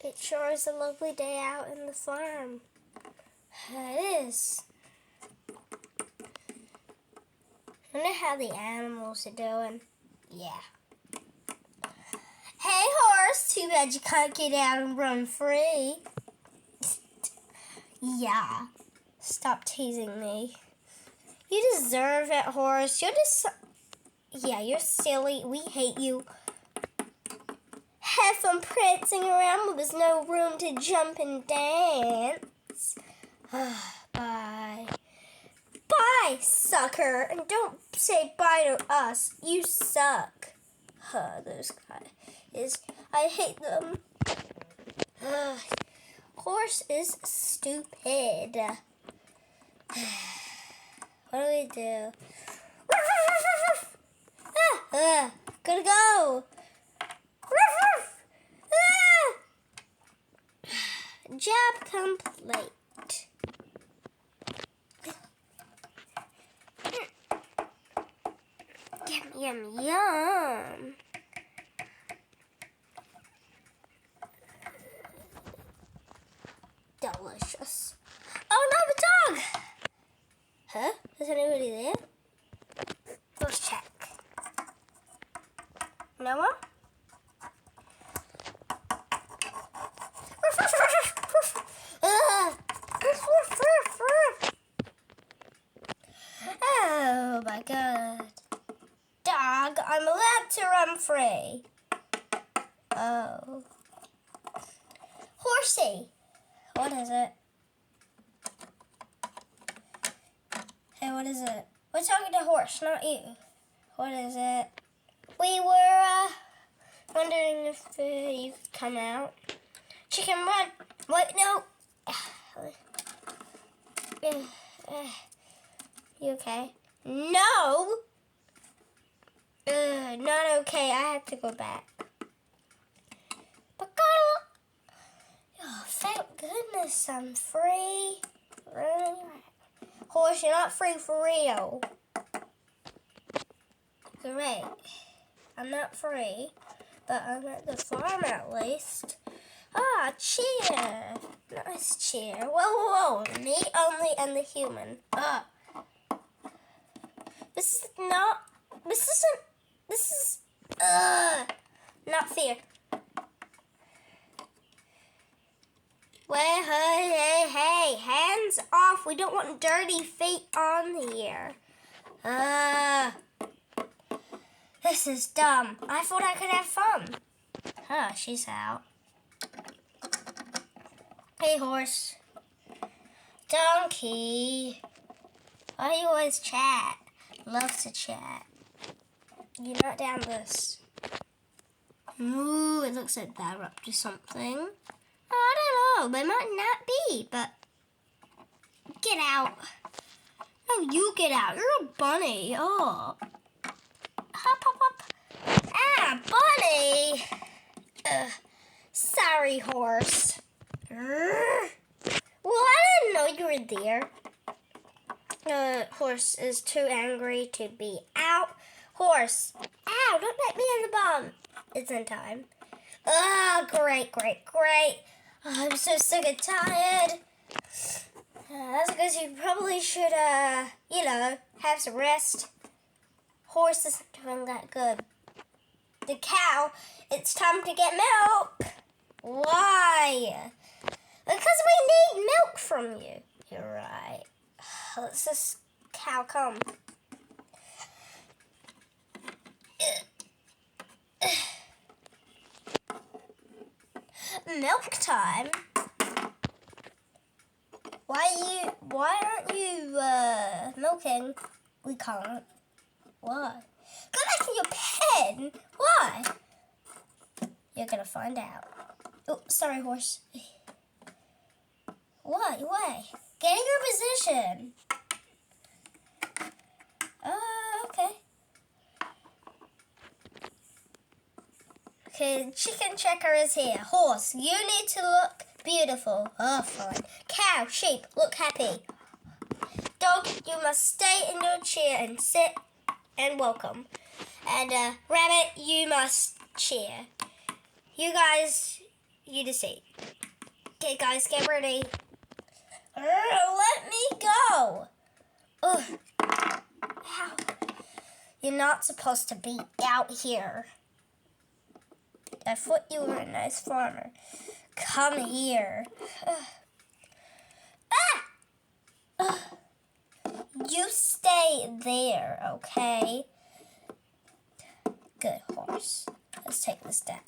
It sure is a lovely day out in the farm. It is. I wonder how the animals are doing. Yeah. Hey, horse. Too bad you can't get out and run free. Yeah. Stop teasing me. You deserve it, horse. Yeah, you're silly. We hate you. Have fun prancing around when there's no room to jump and dance. Bye. Bye, sucker. And don't say bye to us. You suck. Those guys. I hate them. Horse is stupid. What do we do? Gotta go. Job complete. Yum, yum, yum. Delicious. Oh no, the dog! Huh? Is anybody there? Let's check. No one? Oh my god. Dog, I'm allowed to run free. Oh. Horsey. What is it? Hey, what is it? We're talking to Horse, not you. What is it? We were wondering if you could come out. Chicken run. Wait, no. You okay? No. Not okay. I have to go back. But oh, thank goodness I'm free. Horse, you're not free for real. Great. I'm not free, but I'm at the farm at least. Ah, cheer. Nice cheer. Whoa. Me only and the human. This is not fair. Well, hey, hands off. We don't want dirty feet on here. This is dumb. I thought I could have fun. She's out. Hey, horse. Donkey. Why do you always chat? Love to chat. You're not down this. Ooh, it looks like they're up to something. I don't know. They might not be, but get out. No, you get out. You're a bunny. Oh. Hop, hop, hop. Ah, bunny. Sorry, horse. Well, I didn't know you were there. Horse is too angry to be out. Horse. Ow, don't let me in the bum. It's in time. Oh, great. Oh, I'm so sick and tired. That's because you probably should, have some rest. Horse isn't doing that good. The cow, it's time to get milk. Why? Because we need milk from you. You're right. Let's just cow come. Milk time? Why aren't you milking? We can't. Why? Go back in your pen. Why? You're gonna find out. Oh, sorry, horse. What? Why? Get in your position. Okay. Okay, chicken checker is here. Horse, you need to look beautiful. Oh, fine. Cow, sheep, look happy. Dog, you must stay in your chair and sit and welcome. And rabbit, you must cheer. You guys, you to see. Okay, guys, get ready. Let me go. Ugh. Ow. You're not supposed to be out here. I thought you were a nice farmer. Come here. You stay there, okay? Good horse. Let's take this down.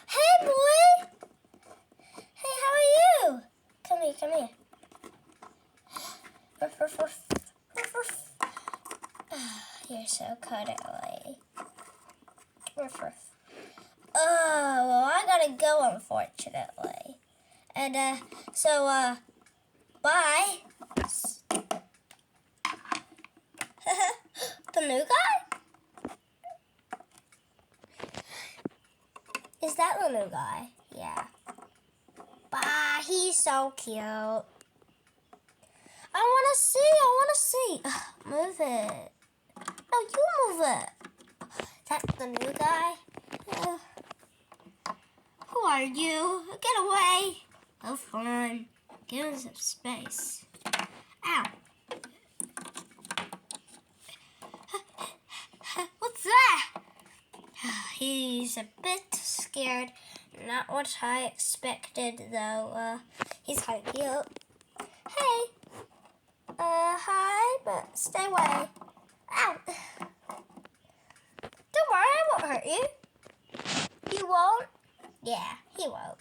Hey, boy! Hey, how are you? Come here, come here. Ruff, ruff, ruff. Ruff, ruff. You're so cuddly. Ruff, ruff. Oh, well, I gotta go, unfortunately. And, bye. The new guy? Is that the new guy? Yeah. Bye, he's so cute. I wanna see. Move it. No, you move it. That's the new guy? Who are you? Get away. Oh, fun. Give him some space. Ow. What's that? He's a bit scared. Not what I expected, though. He's kind of cute. Hey. Hi, but stay away. Ow. Don't worry, I won't hurt you. You won't? Yeah, he won't.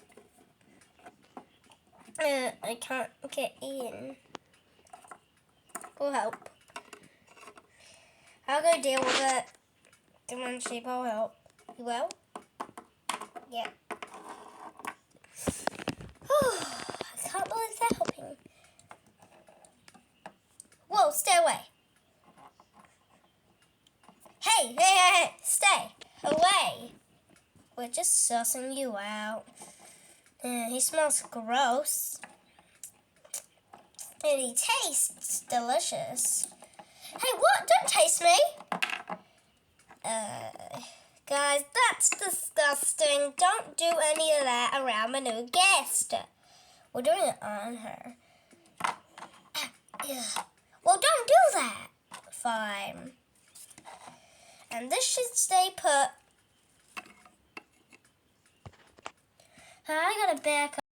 I can't get in. We'll help. I'll go deal with it. Come on, sheep, I'll help. You will? Yeah. I can't believe they're helping. Whoa, stay away. Hey, stay away. We're just sussing you out. He smells gross. And he tastes delicious. Hey, what? Don't taste me. Guys, that's disgusting. Don't do any of that around my new guest. We're doing it on her. Well, don't do that. Fine. And this should stay put. I gotta back up.